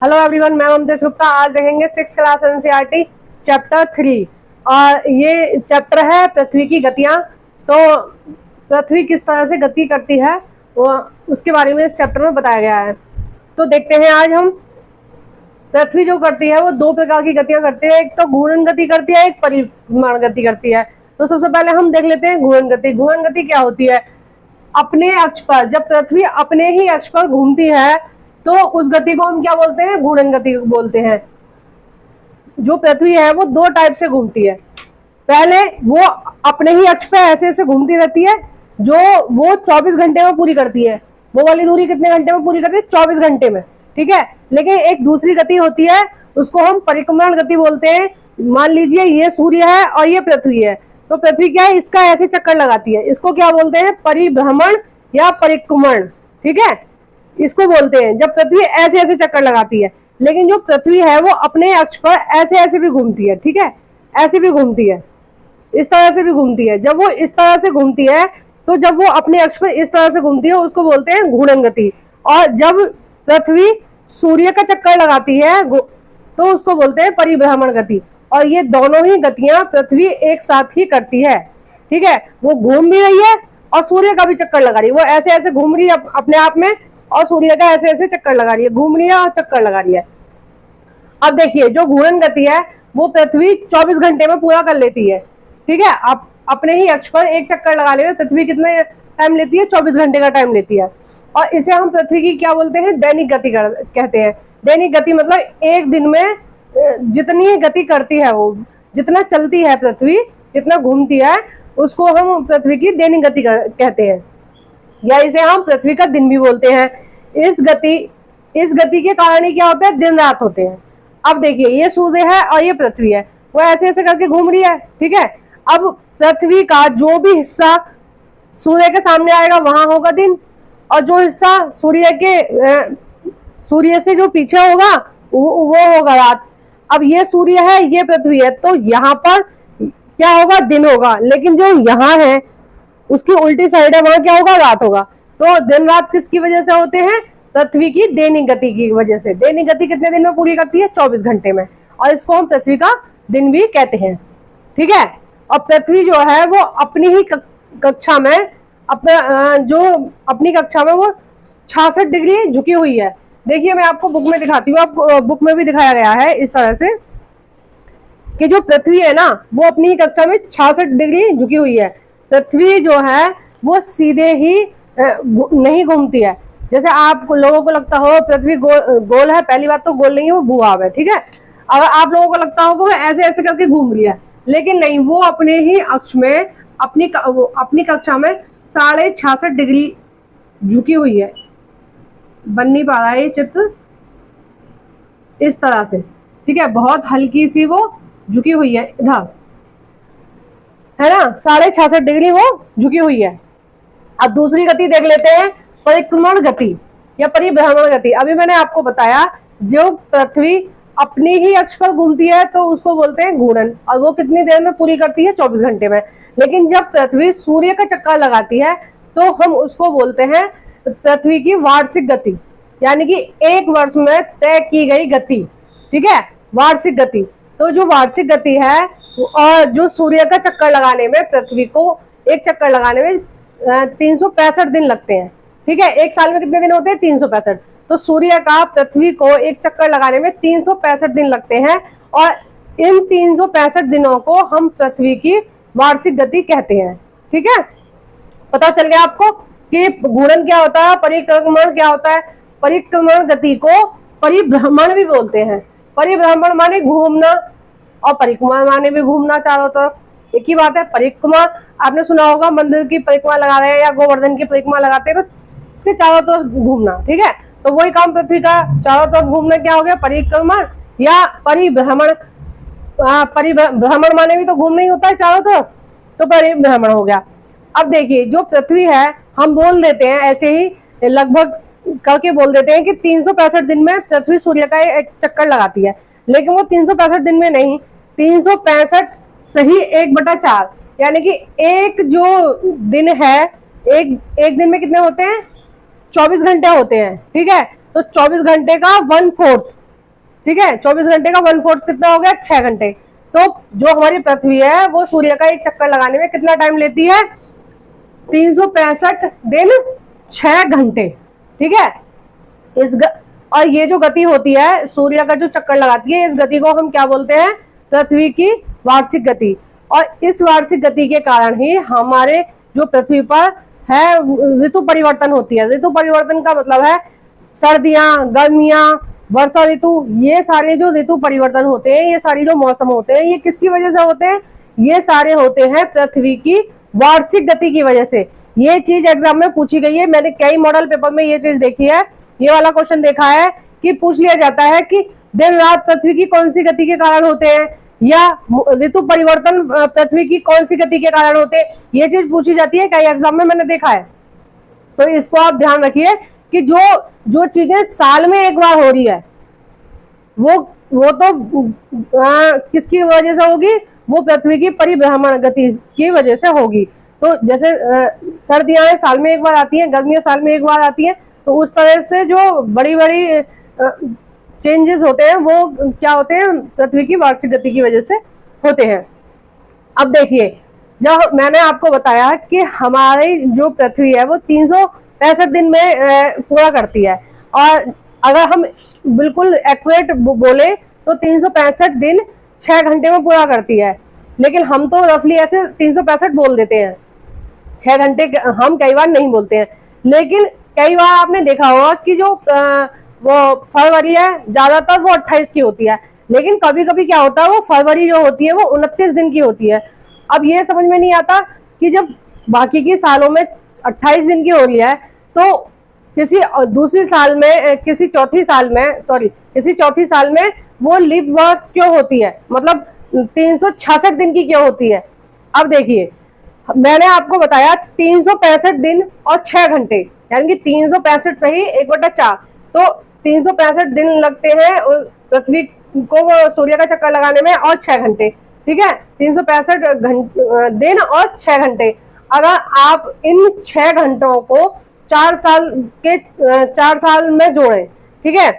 Hello everyone, मैं ममता गुप्ता। आज देखेंगे 6th क्लास एनसीईआरटी चैप्टर 3 और ये चैप्टर है पृथ्वी की गतियां। तो पृथ्वी किस तरह से गति करती है वो उसके बारे में इस चैप्टर में बताया गया है। तो देखते हैं आज हम पृथ्वी जो करती है वो दो प्रकार की गतियां करती है। एक तो घूर्णन गति करती है, एक परिभ्रमण गति करती है। तो सबसे पहले हम देख लेते हैं घूर्णन गति। घूर्णन गति क्या होती है? अपने अक्ष पर, जब पृथ्वी अपने ही अक्ष पर घूमती है तो उस गति को हम क्या बोलते हैं? घूर्णन गति बोलते हैं। जो पृथ्वी है वो दो टाइप से घूमती है। पहले वो अपने ही अक्ष पे ऐसे ऐसे घूमती रहती है, जो वो 24 घंटे में पूरी करती है। वो वाली दूरी कितने घंटे में पूरी करती है? 24 घंटे में, ठीक है। लेकिन एक दूसरी गति होती है, उसको हम परिक्रमण गति बोलते हैं। मान लीजिए ये सूर्य है और ये पृथ्वी है, तो पृथ्वी क्या है? इसका ऐसे चक्कर लगाती है। इसको क्या बोलते हैं? परिभ्रमण या परिक्रमण, ठीक है, इसको बोलते हैं। जब पृथ्वी ऐसे ऐसे चक्कर लगाती है, लेकिन जो पृथ्वी है वो अपने अक्ष पर ऐसे ऐसे भी घूमती है, ठीक है, ऐसे भी घूमती है, इस तरह से भी घूमती है। जब वो इस तरह से घूमती है, तो जब वो अपने अक्ष पर इस तरह से घूमती है उसको बोलते हैं घूर्णन गति। और जब पृथ्वी सूर्य का चक्कर लगाती है तो उसको बोलते हैं परिभ्रमण गति। और ये दोनों ही गतियां पृथ्वी एक साथ ही करती है, ठीक है। वो घूम भी रही है और सूर्य का भी चक्कर लगा रही है। वो ऐसे ऐसे घूम रही है अपने आप में, और सूर्य का ऐसे ऐसे चक्कर लगा रही है, घूम रही है और चक्कर लगा रही है। अब देखिए, जो घूर्णन गति है वो पृथ्वी 24 घंटे में पूरा कर लेती है, ठीक है। आप अपने ही अक्ष पर एक चक्कर लगाने में पृथ्वी कितने टाइम लेती है? 24 घंटे का टाइम लेती है। और इसे हम पृथ्वी की क्या बोलते हैं? दैनिक गति कहते हैं। दैनिक गति मतलब एक दिन में जितनी गति करती है, वो जितना चलती है पृथ्वी, जितना घूमती है, उसको हम पृथ्वी की दैनिक गति कहते हैं, या इसे हम पृथ्वी का दिन भी बोलते हैं। इस गति के कारण ही क्या होता है? दिन रात होते हैं। अब देखिए, ये सूर्य है और ये पृथ्वी है, वो ऐसे ऐसे करके घूम रही है, ठीक है। अब पृथ्वी का जो भी हिस्सा सूर्य के सामने आएगा वहां होगा दिन, और जो हिस्सा सूर्य से जो पीछे होगा वो होगा रात। अब ये सूर्य है, ये पृथ्वी है, तो यहाँ पर क्या होगा? दिन होगा। लेकिन जो यहाँ है उसकी उल्टी साइड है, वहां क्या होगा? रात होगा। तो दिन रात किसकी वजह से होते हैं? पृथ्वी की दैनिक गति की वजह से। दैनिक गति कितने दिन में पूरी करती है? 24 घंटे में। और इसको हम पृथ्वी का दिन भी कहते हैं, ठीक है। और पृथ्वी जो है वो अपनी ही कक्षा में अपनी कक्षा में वो 66 डिग्री झुकी हुई है। देखिए, मैं आपको बुक में दिखाती हूँ। आपको बुक में भी दिखाया गया है इस तरह से कि जो पृथ्वी है ना, वो अपनी ही कक्षा में 66 डिग्री झुकी हुई है। पृथ्वी जो है वो सीधे ही नहीं घूमती है। जैसे आप लोगों को लगता हो पृथ्वी गोल है, पहली बात तो गोल नहीं है, वो भूभाव है, ठीक है। अगर आप लोगों को लगता होगा वो ऐसे ऐसे करके घूम रही है, लेकिन नहीं, वो अपने ही अक्ष में अपनी कक्षा में 66.5 डिग्री झुकी हुई है। बन नहीं पा रहा है ये चित्र इस तरह से, ठीक है। बहुत हल्की सी वो झुकी हुई है, इधर है ना, 66.5 डिग्री वो झुकी हुई है। अब दूसरी गति देख लेते हैं, परिक्रमण गति या परिभ्रमण गति। अभी मैंने आपको बताया, जो पृथ्वी अपनी ही अक्ष पर घूमती है तो उसको बोलते हैं घूर्णन, और वो कितनी देर में पूरी करती है? 24 घंटे में। लेकिन जब पृथ्वी सूर्य का चक्कर लगाती है तो हम उसको बोलते हैं पृथ्वी की वार्षिक गति, यानी कि एक वर्ष में तय की गई गति, ठीक है, वार्षिक गति। तो जो वार्षिक गति है, और जो सूर्य का चक्कर लगाने में, पृथ्वी को एक चक्कर लगाने में 365 दिन लगते हैं, ठीक है। एक साल में कितने दिन होते हैं? 365। तो सूर्य का पृथ्वी को एक चक्कर लगाने में 365 दिन लगते हैं, और इन 365 दिनों को हम पृथ्वी की वार्षिक गति कहते हैं, ठीक है। पता चल गया आपको कि घूर्णन क्या होता है, परिक्रमण क्या होता है। परिक्रमण गति को परिभ्रमण भी बोलते हैं। परिभ्रमण माने घूमना, और परिक्रमा माने भी घूमना चारों तरफ, एक ही बात है। परिक्रमा आपने सुना होगा, मंदिर की परिक्रमा लगा रहे हैं या गोवर्धन की परिक्रमा लगाते हैं, तो उसके चारों तरफ घूमना, ठीक है। तो वही काम पृथ्वी का चारों तरफ घूमना क्या हो गया? परिक्रमण या परिभ्रमण। परिभ्रमण माने भी तो घूमना ही होता है चारों तरफ, तो परिभ्रमण हो गया। अब देखिए, जो पृथ्वी है, हम बोल देते हैं ऐसे ही लगभग करके बोल देते हैं कि 365 दिन में पृथ्वी सूर्य का एक चक्कर लगाती है, लेकिन वो 365 दिन में नहीं, 365 सही 1/4, यानी कि एक जो दिन है, एक दिन में कितने होते हैं? 24 घंटे होते हैं, ठीक है। तो 24 घंटे का 1/4 ठीक है, 24 घंटे का 1/4 कितना हो गया, 6 घंटे। तो जो हमारी पृथ्वी है वो सूर्य का एक चक्कर लगाने में कितना टाइम लेती है, 365 दिन 6 घंटे। ठीक है, और ये जो गति होती है सूर्य का जो चक्कर लगाती है, इस गति को हम क्या बोलते हैं, पृथ्वी की वार्षिक गति। और इस वार्षिक गति के कारण ही हमारे जो पृथ्वी पर है ऋतु परिवर्तन होती है। ऋतु परिवर्तन का मतलब है सर्दियां, गर्मियां, वर्षा ऋतु, ये सारे जो ऋतु परिवर्तन होते हैं, ये सारी जो मौसम होते हैं, ये किसकी वजह से होते हैं, ये सारे होते हैं पृथ्वी की वार्षिक गति की वजह से। ये चीज एग्जाम में पूछी गई है, मैंने कई मॉडल पेपर में ये चीज देखी है। ये वाला क्वेश्चन देखा है कि पूछ लिया जाता है कि दिन रात पृथ्वी की कौन सी गति के कारण होते हैं, या ऋतु परिवर्तन पृथ्वी की कौन सी गति के कारण होते हैं, ये चीज पूछी जाती है कई एग्जाम में, मैंने देखा है। तो इसको आप ध्यान रखिए कि जो चीजें साल में एक बार हो रही है वो तो किसकी वजह से होगी, वो पृथ्वी की परिभ्रमण गति की वजह से होगी। तो जैसे सर्दियां साल में एक बार आती हैं, गर्मियां साल में एक बार आती हैं, तो उस तरह से जो बड़ी बड़ी चेंजेस होते हैं वो क्या होते हैं, पृथ्वी की वार्षिक गति की वजह से होते हैं। अब देखिए, जब मैंने आपको बताया कि हमारी जो पृथ्वी है वो 365 दिन में पूरा करती है, और अगर हम बिल्कुल एक्यूरेट बोले तो 365 दिन 6 घंटे में पूरा करती है। लेकिन हम तो रफली ऐसे 365 बोल देते हैं, 6 घंटे हम कई बार नहीं बोलते हैं। लेकिन कई बार आपने देखा होगा कि जो वो फरवरी है ज्यादातर वो 28 की होती है, लेकिन कभी कभी क्या होता है वो फरवरी जो होती है वो 29 दिन की होती है। अब ये समझ में नहीं आता कि जब बाकी की सालों में 28 दिन की हो रही है, तो किसी दूसरी साल में, किसी चौथी साल में वो लीप वर्ष क्यों होती है, मतलब 366 दिन की क्यों होती है। अब देखिए, मैंने आपको बताया 365 दिन और 6 घंटे, यानी कि 365 सही 1/4, तो 365 दिन लगते हैं पृथ्वी को सूर्य का चक्कर लगाने में, और 6 घंटे। ठीक है, 365 दिन और 6 घंटे। अगर आप इन 6 घंटों को 4 साल में जोड़ें, ठीक है।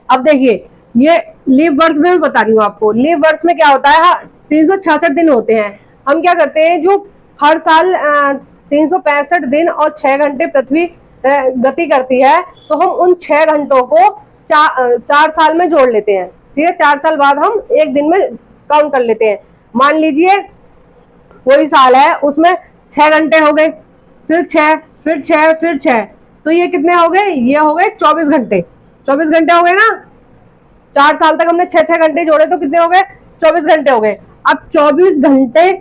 अब देखिए, ये लीप वर्ष में भी बता रही हूँ आपको। लीप वर्ष में क्या होता है, 366 दिन होते हैं। हम क्या करते हैं, जो हर साल 365 दिन और 6 घंटे पृथ्वी गति करती है, तो हम उन 6 घंटों को 4 साल में जोड़ लेते हैं। ठीक है, 4 साल बाद हम एक दिन में काउंट कर लेते हैं। मान लीजिए कोई साल है, उसमें 6 घंटे हो गए, फिर 6, फिर 6, फिर 6, तो ये कितने हो गए, ये हो गए 24 घंटे। 24 घंटे हो गए ना, 4 साल तक हमने 6 घंटे जोड़े तो कितने हो गए, 24 घंटे हो गए। अब 24 घंटे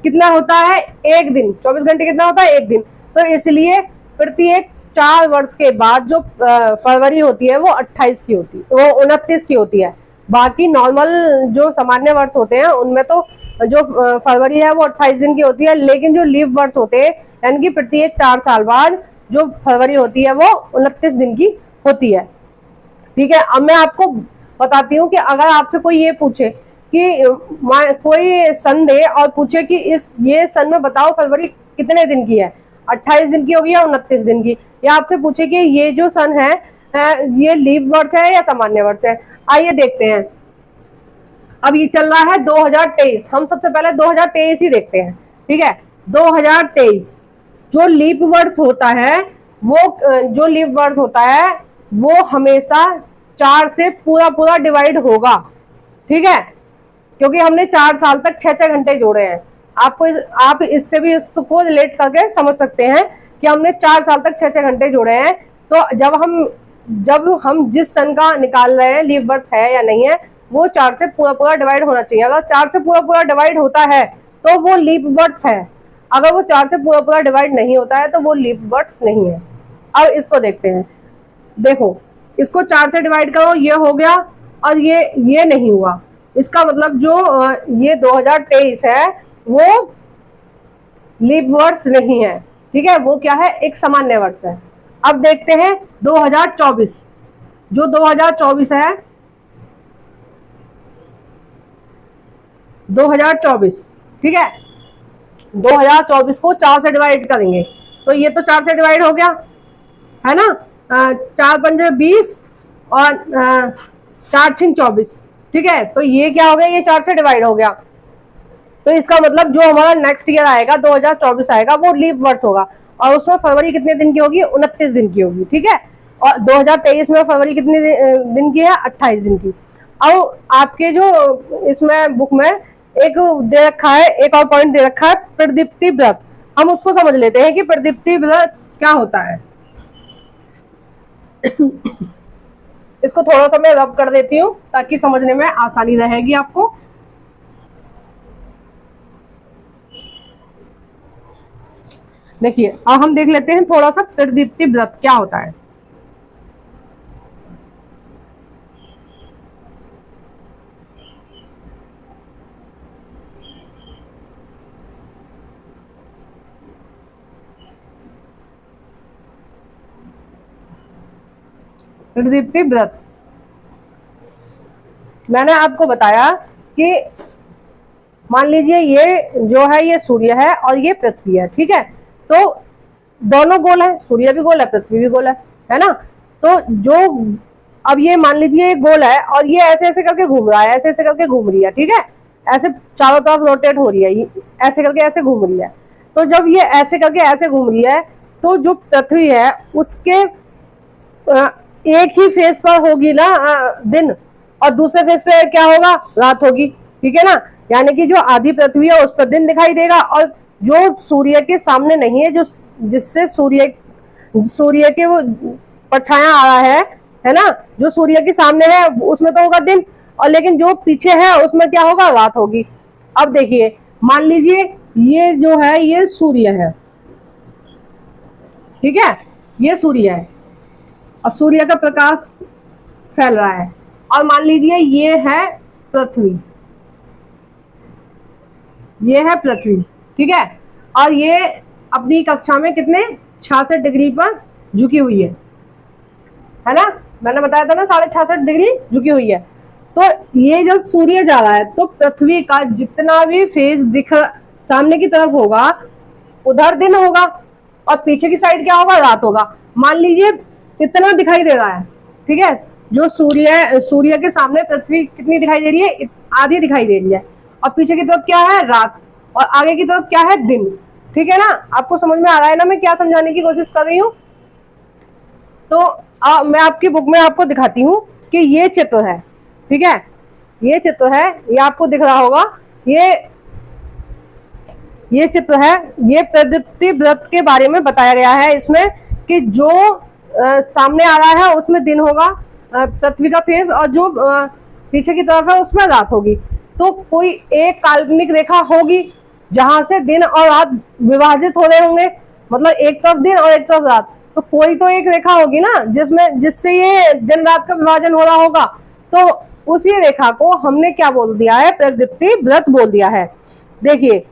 कितना होता है, एक दिन। 24 घंटे कितना होता है, एक दिन। तो इसलिए प्रत्येक 4 वर्ष के बाद जो फरवरी होती है वो 28 की होती है, वो 29 की होती है। बाकी नॉर्मल जो सामान्य वर्ष होते हैं उनमें तो जो फरवरी है वो 28 दिन की होती है, लेकिन जो लीप वर्ष होते हैं, यानी कि प्रत्येक 4 साल बाद जो फरवरी होती है वो 29 दिन की होती है। ठीक है, अब मैं आपको बताती हूँ कि अगर आपसे कोई ये पूछे कि कोई सन दे और पूछे कि ये सन में बताओ फरवरी कितने दिन की है, 28 दिन की होगी या 29 दिन की, या आपसे पूछे कि ये जो सन है ये लीप वर्ष है या सामान्य वर्ष है। आइए देखते हैं। अब ये चल रहा है 2023, हम सबसे पहले 2023 ही देखते हैं। ठीक है, 2023 जो लीप वर्ष होता है वो हमेशा 4 से पूरा डिवाइड होगा। ठीक है, क्योंकि हमने 4 साल तक 6 घंटे जोड़े हैं। आप इससे भी इसको रिलेट करके समझ सकते हैं कि हमने 4 साल तक 6 घंटे जोड़े हैं। तो जब हम जिस सन का निकाल रहे हैं लीप वर्ष है या नहीं है, वो 4 से पूरा डिवाइड होना चाहिए। अगर 4 से पूरा डिवाइड होता है तो वो लीप वर्ष है, अगर वो 4 से पूरा डिवाइड नहीं होता है तो वो लीप वर्ष नहीं है। अब इसको देखते हैं। देखो, इसको 4 से डिवाइड करो, ये हो गया, और ये नहीं हुआ। इसका मतलब जो ये 2023 है वो लीप वर्ष नहीं है। ठीक है, वो क्या है, एक सामान्य वर्ष है। अब देखते हैं 2024, जो 2024 है, 2024। ठीक है, 2024 को 4 से डिवाइड करेंगे तो ये तो 4 से डिवाइड हो गया है ना, 4 पंजे 20 और 4 6 24, ठीक है। तो ये क्या हो गया, ये 4 से डिवाइड हो गया। तो इसका मतलब जो हमारा नेक्स्ट ईयर आएगा 2024 आएगा वो लीप वर्ष होगा, और उसमें फरवरी कितने दिन की होगी, 29 दिन की होगी, ठीक है। और 2023 में फरवरी कितने दिन की है, 28 दिन की। अब आपके जो इसमें बुक में एक दे रखा है, एक और पॉइंट दे रखा है, प्रदीप्ति व्रत। हम उसको समझ लेते हैं कि प्रदीप्ति व्रत क्या होता है। इसको थोड़ा सा मैं रब कर देती हूँ ताकि समझने में आसानी रहेगी आपको। देखिए, अब हम देख लेते हैं थोड़ा सा प्रदीप्ति व्रत क्या होता है। प्रदीप्ति व्रत मैंने आपको बताया कि मान लीजिए ये जो है ये सूर्य है और ये पृथ्वी है, ठीक है। तो दोनों गोल है, सूर्य भी गोल है, पृथ्वी भी गोल है ना। तो जो अब ये मान लीजिए ये गोल है और ये ऐसे ऐसे करके घूम रहा है, ऐसे ऐसे करके घूम रही है, ठीक है। ऐसे चारों तरफ रोटेट हो रही है, ऐसे करके ऐसे घूम रही है। तो जब ये ऐसे करके ऐसे घूम रही है तो जो पृथ्वी है उसके एक ही फेस पर होगी ना दिन, और दूसरे फेस पे क्या होगा, रात होगी, ठीक है ना। यानी कि जो आधी पृथ्वी है उस पर दिन दिखाई देगा, और जो सूर्य के सामने नहीं है, जो जिससे सूर्य के वो परछाया आ रहा है ना, जो सूर्य के सामने है उसमें तो होगा दिन, और लेकिन जो पीछे है उसमें क्या होगा, रात होगी। अब देखिए, मान लीजिए ये जो है ये सूर्य है, ठीक है, ये सूर्य है और सूर्य का प्रकाश फैल रहा है। और मान लीजिए ये है पृथ्वी, ये है पृथ्वी, ठीक है। और ये अपनी कक्षा में कितने 66 डिग्री पर झुकी हुई है ना। मैंने बताया था ना 66.5 डिग्री झुकी हुई है। तो ये जब सूर्य जा रहा है तो पृथ्वी का जितना भी फेस दिख सामने की तरफ होगा उधर दिन होगा, और पीछे की साइड क्या होगा, रात होगा। मान लीजिए इतना दिखाई दे रहा है, ठीक है। जो सूर्य के सामने पृथ्वी कितनी दिखाई दे रही है, आधी दिखाई दे रही है, और पीछे की तरफ क्या है, रात, और आगे की तरफ क्या है, दिन, ठीक है ना। आपको समझ में आ रहा है ना मैं क्या समझाने की कोशिश कर रही हूँ। तो मैं आपकी बुक में आपको दिखाती हूँ कि ये चित्र है, ठीक है, ये चित्र है, ये आपको दिख रहा होगा, ये चित्र है। ये प्रदीप्ति व्रत के बारे में बताया गया है इसमें कि जो सामने आ रहा है उसमें दिन होगा, पृथ्वी का फेस, और जो पीछे की तरफ है उसमें रात होगी। तो कोई एक काल्पनिक रेखा होगी जहां से दिन और रात विभाजित हो रहे होंगे, मतलब एक तरफ दिन और एक तरफ रात। तो कोई तो एक रेखा होगी ना जिससे ये दिन रात का विभाजन हो रहा होगा। तो उसी रेखा को हमने क्या बोल दिया है, प्रदीप्ति व्रत बोल दिया है। देखिए,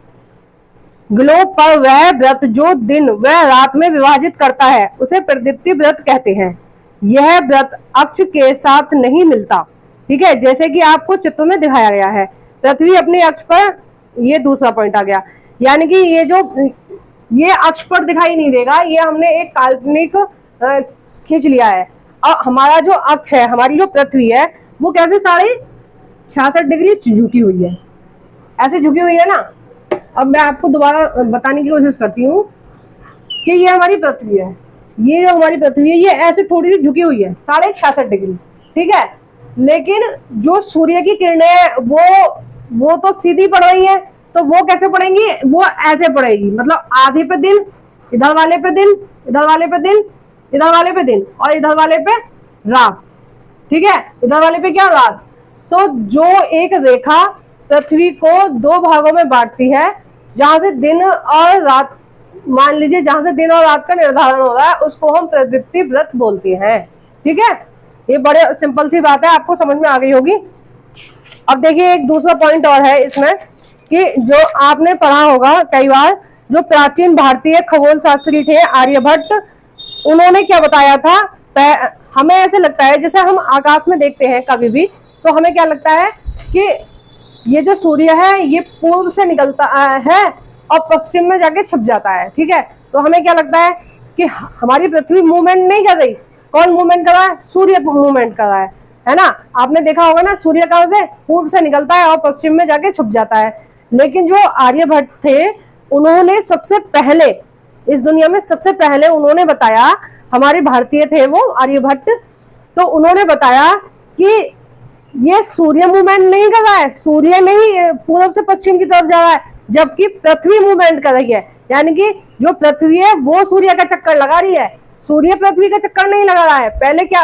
ग्लोब पर वह व्रत जो दिन व रात में विभाजित करता है उसे प्रदीप्ति व्रत कहते हैं। यह व्रत अक्ष के साथ नहीं मिलता, ठीक है, जैसे कि आपको चित्र में दिखाया गया है। पृथ्वी अपने अक्ष पर, ये दूसरा पॉइंट आ गया, यानी कि ये अक्ष पर दिखाई नहीं देगा, ये हमने एक काल्पनिक खींच लिया है। और हमारा जो अक्ष है, हमारी जो पृथ्वी है, वो कैसे 66.5 डिग्री झुकी हुई है, ऐसे झुकी हुई है ना। अब मैं आपको दोबारा बताने की कोशिश करती हूँ कि ये हमारी पृथ्वी है, ये जो हमारी पृथ्वी है ये ऐसे थोड़ी सी झुकी हुई है 66.5 डिग्री, ठीक है। लेकिन जो सूर्य की किरणें वो तो सीधी पड़ रही है, तो वो कैसे पड़ेंगी, वो ऐसे पड़ेगी, मतलब आधे पे दिन, इधर वाले पे दिन, इधर वाले पे दिन, इधर वाले पे दिन, और इधर वाले पे रात, ठीक है। इधर वाले पे क्या, रात। तो जो एक रेखा पृथ्वी को दो भागों में बांटती है, जहां से दिन और रात, मान लीजिए जहां से दिन और रात का निर्धारण हो रहा है, उसको हम प्रदीप्ति व्रत बोलते हैं, ठीक है। ये बड़े सिंपल सी बात है, आपको समझ में आ गई होगी। अब देखिए, एक दूसरा पॉइंट और है इसमें कि जो आपने पढ़ा होगा कई बार, जो प्राचीन भारतीय खगोल शास्त्री थे आर्यभट्ट, उन्होंने क्या बताया था। हमें ऐसे लगता है जैसे हम आकाश में देखते हैं कभी भी, तो हमें क्या लगता है कि ये जो सूर्य है ये पूर्व से निकलता है और पश्चिम में जाके छिप जाता है, ठीक है। तो हमें क्या लगता है कि हमारी पृथ्वी मूवमेंट नहीं कर रही, कौन मूवमेंट कर रहा है, सूर्य मूवमेंट कर रहा है। है ना। आपने देखा होगा ना, सूर्य कहाँ से पूर्व से निकलता है और पश्चिम में जाके छुप जाता है। लेकिन जो आर्यभट्ट थे, उन्होंने सबसे पहले इस दुनिया में सबसे पहले उन्होंने बताया, हमारे भारतीय थे वो आर्यभट्ट, तो उन्होंने बताया कि ये सूर्य मूवमेंट नहीं कर रहा है, सूर्य नहीं पूर्व से पश्चिम की तरफ जा रहा है, जबकि पृथ्वी मूवमेंट कर रही है। यानी कि जो पृथ्वी है वो सूर्य का चक्कर लगा रही है, सूर्य पृथ्वी का चक्कर नहीं लगा रहा है।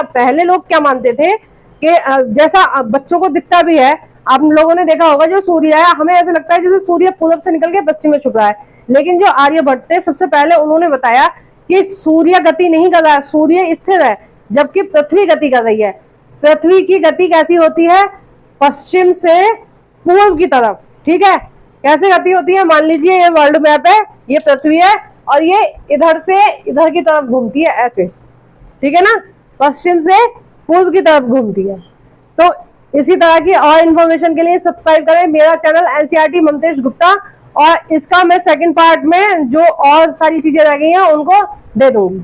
पहले लोग क्या मानते थे कि जैसा बच्चों को दिखता भी है, आप लोगों ने देखा होगा, जो सूर्य है हमें ऐसा लगता है जैसे सूर्य पूर्व से निकल के पश्चिम में छुप रहा है। लेकिन जो आर्यभट्ट थे, सबसे पहले उन्होंने बताया कि सूर्य गति नहीं कर रहा है, सूर्य स्थिर है, जबकि पृथ्वी गति कर रही है। पृथ्वी की गति कैसी होती है? पश्चिम से पूर्व की तरफ। ठीक है, कैसे गति होती है? मान लीजिए ये वर्ल्ड मैप है, ये पृथ्वी है और ये इधर से इधर की तरफ घूमती है ऐसे, ठीक है ना, पश्चिम से पूर्व की तरफ घूमती है। तो इसी तरह की और इन्फॉर्मेशन के लिए सब्सक्राइब करें मेरा चैनल एनसीईआरटी ममतेश गुप्ता, और इसका मैं सेकंड पार्ट में जो और सारी चीजें रह गई हैं उनको दे दूंगी।